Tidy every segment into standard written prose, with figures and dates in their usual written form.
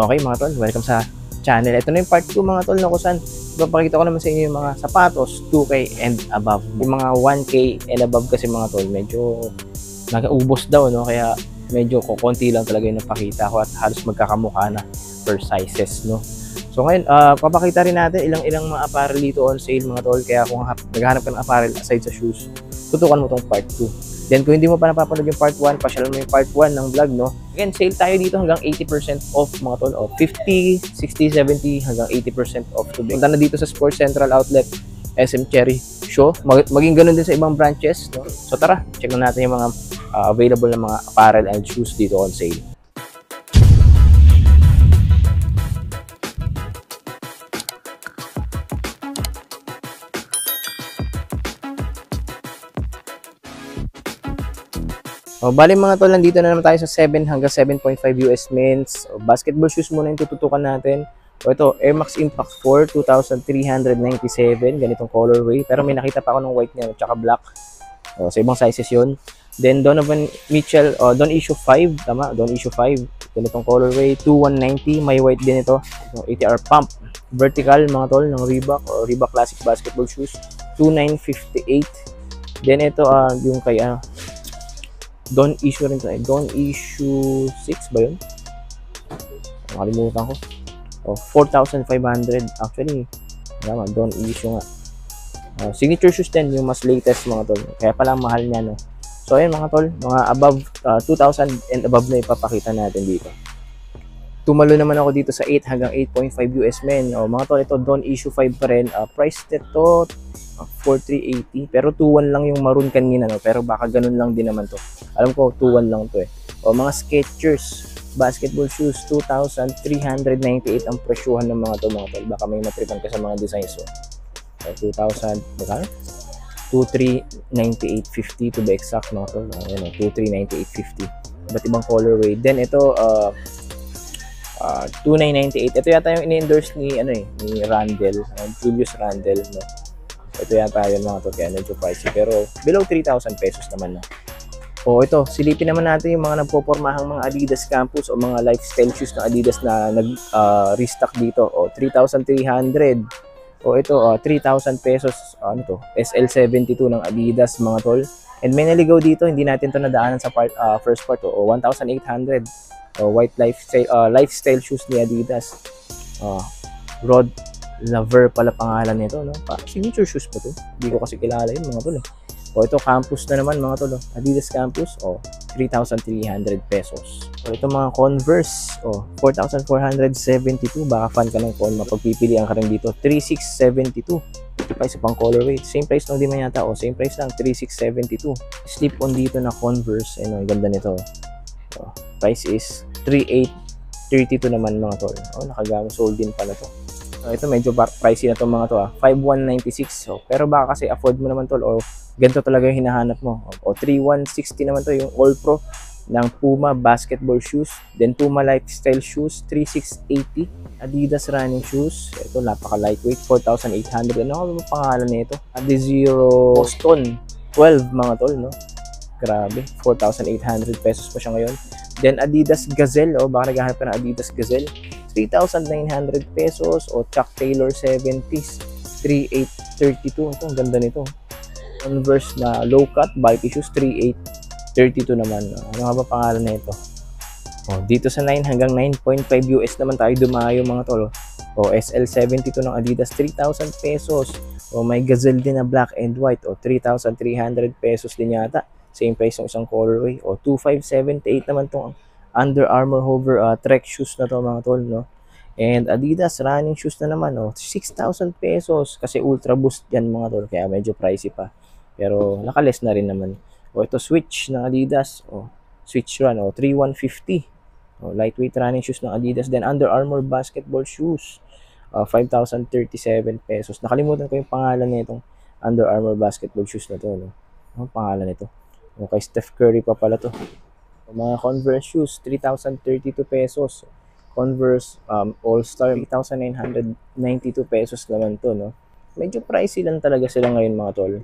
Okay mga tol, welcome sa channel. Ito na yung part 2 mga tol, no, kung saan ipapakita ko naman sa inyo yung mga sapatos 2K and above. Yung mga 1K and above kasi mga tol, medyo nag-ubos daw, no? Kaya medyo konti lang talaga yung napakita ko at halos magkakamukha na per sizes, no? So ngayon, papakita rin natin ilang mga apparel dito on sale mga tol. Kaya kung naghahanap ka ng apparel aside sa shoes, tutukan mo tong part 2. Then kung hindi mo pa napapanood yung part 1, pasyal mo yung part 1 ng vlog, no? Again, sale tayo dito hanggang 80% off mga tol. O 50, 60, 70 hanggang 80% off today. Punta na dito sa Sports Central Outlet, SM Cherry Show. Maging ganun din sa ibang branches, no? So tara, check na natin yung mga available na mga apparel and shoes dito on sale. Bali mga tol, nandito na naman tayo sa 7 hanggang 7.5 US men's. Basketball shoes muna yung tututukan natin. Ito, Air Max Impact 4, 2,397. Ganitong colorway. Pero may nakita pa ako ng white niya, tsaka black. Sa ibang sizes yun. Then, Donovan Mitchell, Don Issue 5. Tama, Don Issue 5. Ganitong colorway, 2,190. May white din ito. ATR Pump. Vertical, mga tol, ng Reebok. Reebok Classic Basketball Shoes. 2,958. Then, ito, yung kay, Don Issue rin tayo. Don Issue 6 ba yun? Nakalimutan ko. 4,500. Actually, tama, Don Issue nga. Signature shoes din, yung mas latest mga tol. Kaya pala mahal niya, no? So, ayun mga tol, mga above 2,000 and above na ipapakita natin dito. Tumalo naman ako dito sa 8 hanggang 8.5 US men. Mga tol, ito Don Issue 5 pa rin. Price nito 4,380. Pero 2,1 lang yung maroon kanina, no? Pero baka ganun lang din naman to. Alam ko, 2,1 lang to eh. Mga Skechers basketball shoes, 2,398 ang presyuhan ng mga to mga tol. Baka may matripan ka sa mga designs. 2,000, baka? 2,398.50 to be exact mga tol. 2,398.50. Iba't ibang colorway. Then ito, 2,998. Ito yata yung in-endorse ni ni Randall, Julius Randall, no. Ito yata yun mga to, kaya medyo pricey, pero below 3,000 pesos naman na. Ito, silipin naman natin yung mga nagpopormahang mga Adidas Campus o mga lifestyle shoes ng Adidas na nag-restock dito. 3,300. Ito, 3,000 pesos, SL72 ng Adidas mga tol. And may naligaw dito, hindi natin to nadaanan sa first part, 1,800. White lifestyle shoes ni Adidas. Rod Laver pala pangalan nito, no? Signature shoes pa to. Hindi ko kasi kilala yun mga tol. Ito Campus na naman mga tol. Adidas Campus, 3,300 pesos. Ito mga Converse, 4,472. Baka fan ka ng Con, mapagpipilian ka rin dito. 3,672. Ito pa isa pang colorway. Same price lang din man yata. Same price lang, 3,672. Slip-on dito na Converse. Ang ganda nito. Price is 3,832 naman mga tol. Nakagamit, sold din pala to. Ito medyo pricey na to mga to, 5,196. Pero baka kasi afford mo naman tol, o ganito talaga yung hinahanap mo. 3,160 naman to, yung All Pro ng Puma basketball shoes. Then Puma lifestyle shoes, 3,680. Adidas running shoes, ito napaka lightweight, 4,800. Ano ba pangalan nito? Adizero Boston 12 mga tol, no? Grabe, 4,800 pesos pa siya ngayon. Then Adidas Gazelle, baka naghahanap ka ng Adidas Gazelle, 3,900 pesos. Chuck Taylor 70s, 3,832. Ito, ang ganda nito. Converse na low cut bulky shoes, 3,832 naman. Ano nga ba pangalan na ito? Dito sa 9 hanggang 9.5 US naman tayo dumayo mga tol. SL72 ng Adidas, 3,000 pesos. May Gazelle din na black and white, 3,300 pesos din yata. Same price ng isang colorway. 2,578 naman tong Under Armour Hover Trek shoes na to mga tol, no? And Adidas running shoes na naman, 6,000 pesos. Kasi Ultra Boost yan mga tol, kaya medyo pricey pa. Pero nakaless na rin naman. Ito Switch ng Adidas, Switch Run, 3,150. Lightweight running shoes ng Adidas. Then Under Armour basketball shoes, 5,037 pesos. Nakalimutan ko yung pangalan nitong Under Armour basketball shoes na to, no? Ano pangalan nito? Kay Steph Curry pa pala to. Mga Converse shoes, 3,032 pesos. Converse All-Star, 3,992 pesos naman to, no? Medyo pricey lang talaga sila ngayon mga tol.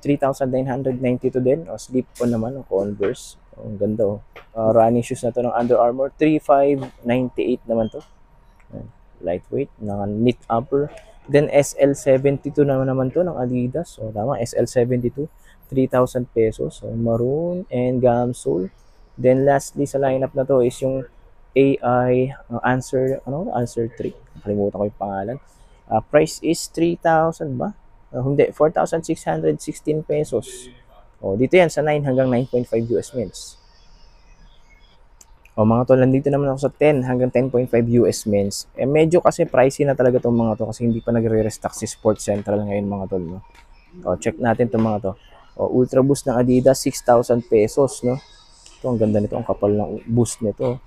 3,992 din. Slip-on naman ng Converse. Oh, ang ganda oh. Running shoes na to ng Under Armour. 3,598 naman to. Lightweight, knit upper. Then SL72 naman to ng Adidas. So tama, SL72, 3,000 pesos. So maroon and gum sole. Then lastly sa lineup na to is yung AI answer 3. Nakalimutan ko yung pangalan. Price is 3,000 ba? Hindi, 4,616 pesos. Oh, dito yan sa 9 hanggang 9.5 US mils. O mga tol, nandito naman ako sa 10 hanggang 10.5 US mils. Medyo kasi pricey na talaga itong mga to kasi hindi pa nagre-restock si Sports Central ngayon mga tol. No? O, check natin itong mga to. O, Ultra Boost ng Adidas, 6,000 pesos. No? Ito, ang ganda nito. Ang kapal ng boost nito.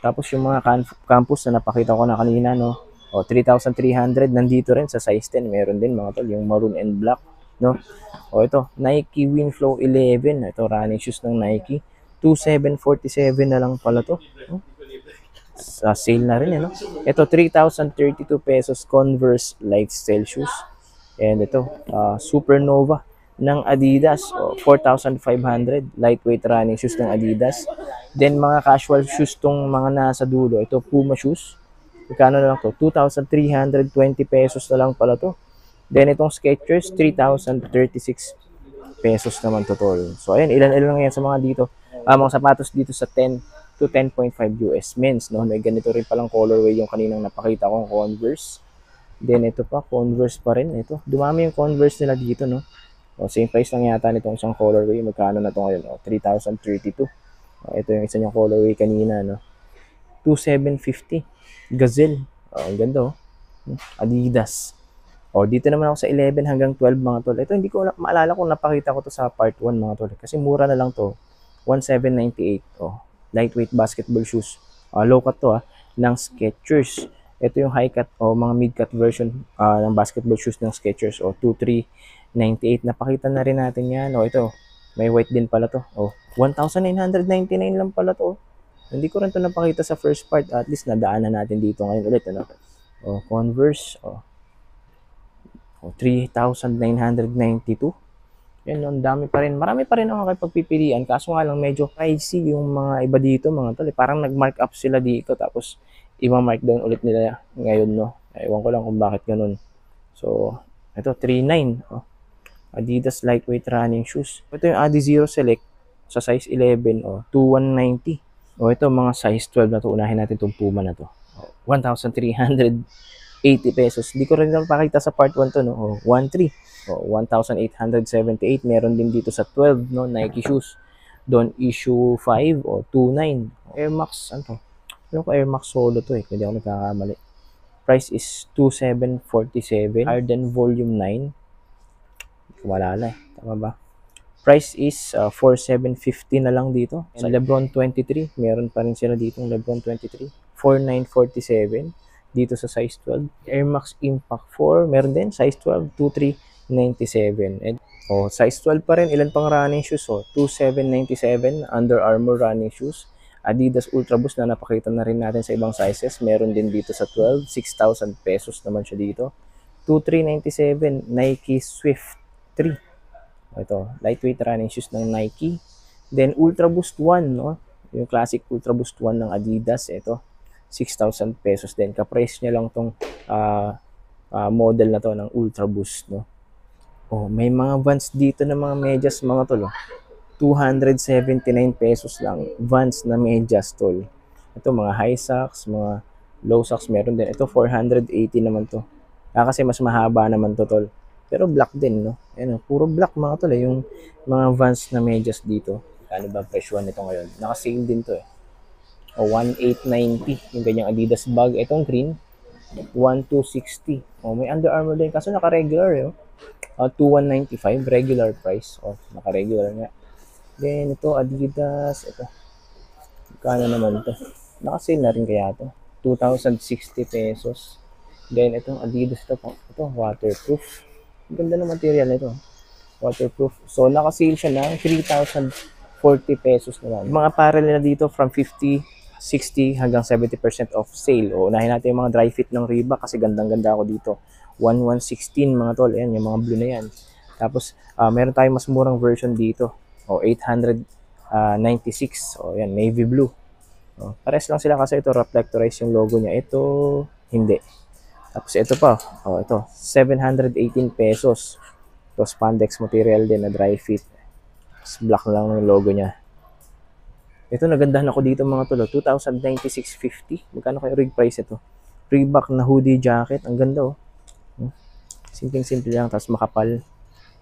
Tapos yung mga campus na napakita ko na kanina, no? O, 3,300. Nandito rin sa size 10. Meron din mga tol, yung maroon and black. No? O, ito, Nike Winflow 11. Ito, running shoes ng Nike. 2,747 na lang pala to. Sale na rin, no? Ito, 3,032 pesos Converse Lifestyle shoes. And ito, Supernova ng Adidas. 4,500. Lightweight running shoes ng Adidas. Then, mga casual shoes tong mga nasa dulo. Ito, Puma shoes. Magkano na lang to? 2,320 pesos na lang pala to. Then, itong Skechers, 3,036 pesos naman to, tol. So, ayan, ilan-ilan lang yan sa mga dito. Mga sapatos dito sa 10 to 10.5 US men's, no? May ganito rin palang colorway yung kaninang napakita kong Converse. Then ito pa, Converse pa rin. Ito, dumami yung Converse nila dito, no? O, same price lang yata nitong isang colorway. Magkano na to ngayon? 3,032. Ito yung isa niyang colorway kanina, no? 2,750. Gazelle. Ang ganda, oh. Adidas. Dito naman ako sa 11 hanggang 12 mga tol. Ito, hindi ko maalala kung napakita ko to sa part 1 mga tol. Kasi mura na lang to. 1,798. Lightweight basketball shoes. Low cut to ng Skechers. Ito yung high cut mga mid cut version ng basketball shoes ng Skechers. 2,398. Napakita na rin natin yan. Ito. May white din pala to. 1,999 lang pala to. Hindi ko rin to napakita sa first part. At least nadaanan natin dito ngayon ulit. Ano? Converse. 3,992. Yan, ang dami pa rin. Marami pa rin ang makipagpipilian. Kaso nga lang medyo pricey yung mga iba dito mga tol. Parang nag-mark up sila dito tapos i-mark down ulit nila ngayon, no. Ewan ko lang kung bakit ganun. So, ito 3,900. Adidas lightweight running shoes. Ito yung Adizero Select sa size 11, 2,190. Ito mga size 12 na to. Unahin natin itong Puma na to. 1,380 pesos. Hindi ko rin napakita sa part 1 to, no. 1,300. 1,878. Meron din dito sa 12, no, Nike shoes. Doon issue 5 o 2,900. Air Max, ano to? Ano ko Air Max Solo to hindi ako nagkakamali. Price is 2,747. Higher than volume 9. Kumalala tama ba? Price is 4,750 na lang dito. Sa Lebron 23, meron pa rin sila dito ng Lebron 23. 4,947 dito sa size 12. Air Max Impact 4, meron din size 12, 2,397. And size 12 pa rin. Ilan pang running shoes? 2,797 Under Armour running shoes. Adidas Ultra Boost na napakita na rin natin sa ibang sizes. Meron din dito sa 12, 6,000 pesos naman siya dito. 2,397 Nike Swift 3. Ito, lightweight running shoes ng Nike. Then Ultra Boost 1, no? Yung classic Ultra Boost 1 ng Adidas, ito 6,000 pesos din. Ka-price niya lang tong model na to ng Ultra Boost, no? May mga Vans dito na mga medyas mga tol, 279 pesos lang. Vans na medyas, tol. Ito mga high socks, mga low socks meron din. Ito 480 naman to. Kasi mas mahaba naman to, tol. Pero black din, no? Puro black mga tol yung mga Vans na medyas dito. Ano ba presyo nito ngayon? Naka-sale din to 1,890 yung ganyang Adidas bag. Itong green, 1,260. May Under Armour din. Kaso naka-regular 2,195 regular price. Naka-regular nga. Then ito Adidas. Ito. Kano naman to? Naka-sale na rin kaya to. 2,060 pesos. Then itong Adidas ito waterproof. Ganda ng material nito. Waterproof. So naka-sale siya ng 3,040 pesos naman. Mga apparel nila dito from 50, 60 hanggang 70% off sale. Unahin natin yung mga dry fit ng Reebok kasi gandang-ganda ako dito. 1,116 mga tol. Ayan, yung mga blue na yan. Tapos, meron tayong mas murang version dito. 800 96. O yan, navy blue. O, pares lang sila kasi ito reflectorize yung logo niya. Ito, hindi. Tapos ito pa, ito, 718 pesos. Ito, spandex material din na dry fit. Tapos black lang yung logo niya. Ito, nagandahan ako dito mga tolo, 2,096.50. Magkano kayo rig price ito? Reebok na hoodie jacket, ang ganda Simpleng-simple lang, tapos makapal.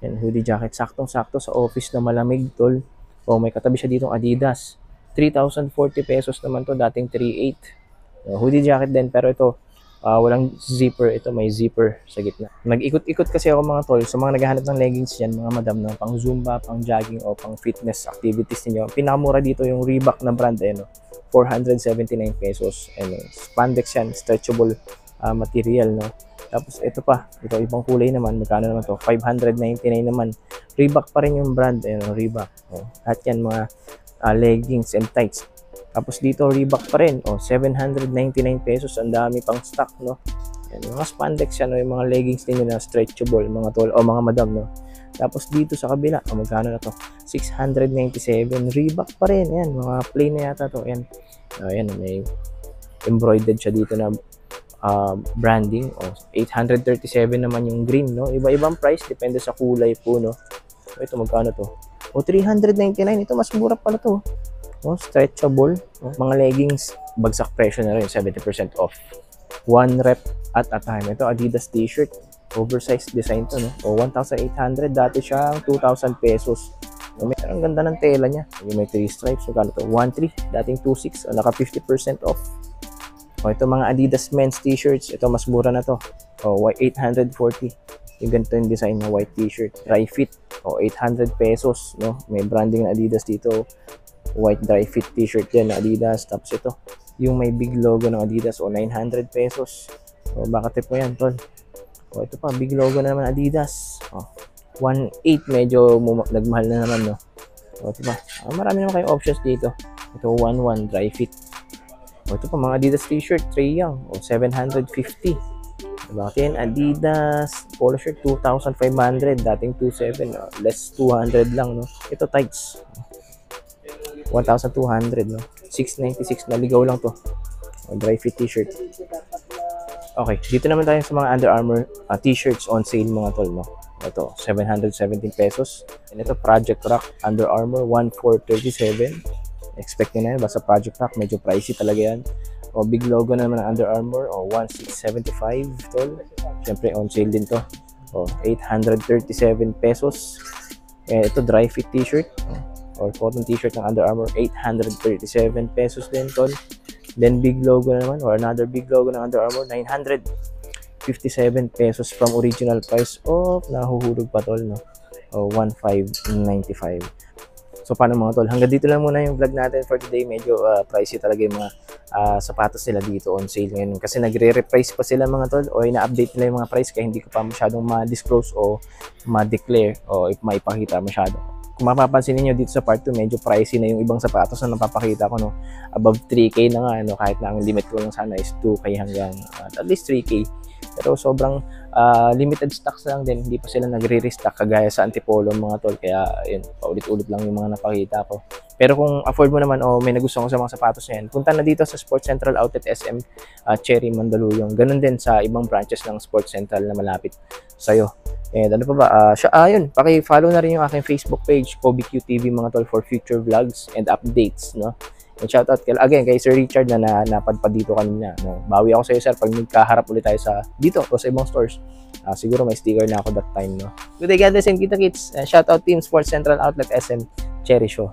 Yan, hoodie jacket, saktong-sakto sa office na malamig, tol. May katabi siya dito Adidas. 3,040 pesos naman to, dating 3,800. Hoodie jacket din, pero ito, walang zipper. Ito may zipper sa gitna. Nag-ikot-ikot kasi ako mga tol. So mga naghahanap ng leggings yan, mga madam, no? Pang zumba, pang jogging, o pang fitness activities niyo. Pinakamura dito yung Reebok na brand, 479 pesos. Spandex yan, stretchable material, no? Tapos ito pa, ito ibang kulay naman. Magkano naman to? 599 naman. Reebok pa rin yung brand, Reebok. At yan mga leggings and tights. Tapos dito Reebok pa rin, 799 pesos. Ang dami pang stock, no? Yan, mga spandex yan, yung mga leggings ninyo na stretchable, mga tol, mga madam, no? Tapos dito sa kabila, magkano na to? 697. Reebok pa rin, yan, mga plain na yata to. Yan, yan, may embroidered siya dito na branding. 837 naman yung green, no? Iba-ibang price, depende sa kulay po, no? Ito, magkano to? 399. Ito, mas mura pala to. Stretchable, mga leggings, bagsak presyo na rin, 70% off. One rep at a time. Ito, Adidas t-shirt, oversized design to, no? 1,800, dati siyang 2,000 pesos. Ang ganda ng tela niya. May 3 stripes, magkano to? 1,300, dating 2,600, naka 50% off. Ito, mga Adidas men's t-shirts, ito mas mura na to. 840. Yung ganito yung design na white t-shirt, dry fit. 800 pesos, no? May branding na Adidas dito. White dry fit t-shirt din na Adidas. Tapos ito, yung may big logo ng Adidas, 900 pesos. Baka tip mo yan, tol. Ito pa, big logo na naman Adidas. 1,800, medyo nagmahal na naman, no? Ito pa, marami naman kayong options dito. Ito, 1,100 dry fit. Ito pa, mga Adidas t-shirt, Trae Young, 750. Bakit yan, Adidas polo shirt, 2,500, dating 2,700, less 200 lang, no? Ito, tights, 1,200, no? 696, naligaw lang to. Dry fit t-shirt. Okay, dito naman tayo sa mga Under Armour t-shirts on sale, mga tol, no? Ito, 717 pesos. And ito, Project Rock Under Armour, 1,437. Expect nyo na yan, basta Project Rock, medyo pricey talaga yan. Big logo na naman ng Under Armour, 1,675, tol. Siyempre, on sale din to. 837 pesos. Ito, dry fit t-shirt, or cotton t-shirt ng Under Armour, 837 pesos din, tol. Then, big logo na naman, or another big logo ng Under Armour, 957 pesos from original price of, nahuhulog pa, tol, no? 1,595. So, paano mga tol? Hanggang dito lang muna yung vlog natin for today. Medyo pricey talaga yung mga sapatos nila dito on sale ngayon. Kasi nagre-reprice pa sila mga tol, o ina-update nila yung mga price, kaya hindi ko pa masyadong ma-disclose o ma-declare o maipakita masyado. Kung mapapansin niyo dito sa part 2, medyo pricey na yung ibang sapatos na napapakita ko, no? Above 3K na nga, no? Kahit na ang limit ko lang sana is 2K hanggang at least 3K. Pero sobrang limited stocks lang din, hindi pa sila nagre-restock kagaya sa Antipolo, mga tol. Kaya yun, paulit-ulit lang yung mga napakita ko. Pero kung afford mo naman o may nagustuhan ko sa mga sapatos na yan, punta na dito sa Sports Central Outlet SM Cherry, Mandaluyong. Ganun din sa ibang branches ng Sports Central na malapit sa'yo. And ano pa ba? Yun, paki-follow na rin yung aking Facebook page, Kobe Q TV, mga tol, for future vlogs and updates, no? And shoutout again kay Sir Richard na napadpad dito kanina, no? Bawi ako sa iyo, sir, pag nagkaharap ulit tayo sa dito o sa ibang stores. Siguro may sticker na ako that time, no? Good day, God bless, and kita kits. Shoutout team Sports Central Outlet SM Cherry Show.